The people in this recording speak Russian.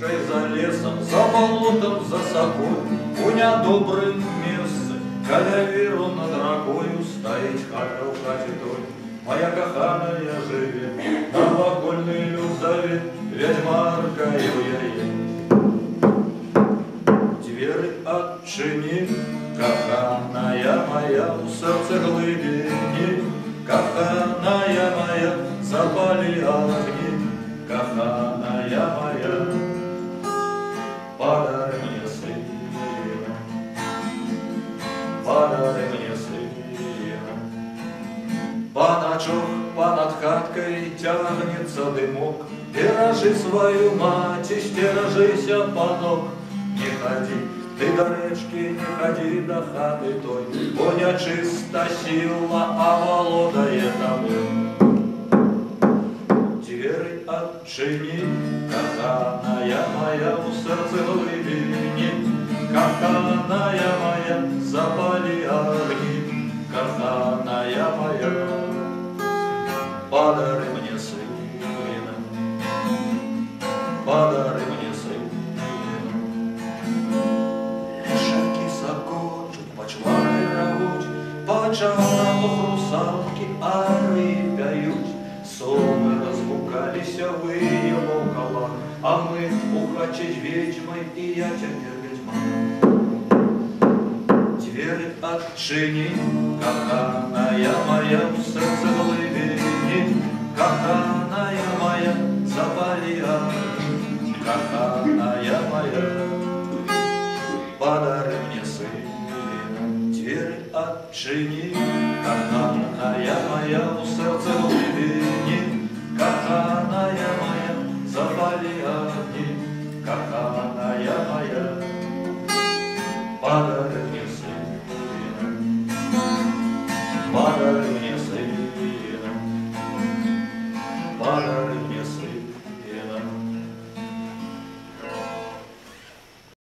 Стежкой за лесом, за болотом, за собой, Уня добрым месце, каля віру над ракою, Стоїть хата в хаті той, моя коханая живе, новокольний люд ведьмаркою я є. Двери отчини, коханая моя, у серце глибині, коханая моя, запали огни, коханая моя, подари мне сына, подари мне сына. По ночах, понад хаткой тягнется дымок, Стережи свою мать и стережися, панок. Не ходи, ты до речки, не ходи до хаты той, бо нечиста сила оволодає тобой. Двери отчини, коханая моя, у сердце глибині, коханая моя, запали огни, коханая моя, подари мне сына, подари мне сына. Лешаки сокочуть, почвари ревуть, по чарах русалки ари п'ють, сови розгукалися виє около, а ми ухачить ведьмой, и я теперь ведьма. Двери отчини, коханая моя, в сердце глибині, коханая моя, запали огни, коханая моя, подари мне сына. Двери отчини, коханая моя, в сердце глибині, коханая моя, запали огни, коханая моя, подари мне сына, подари мне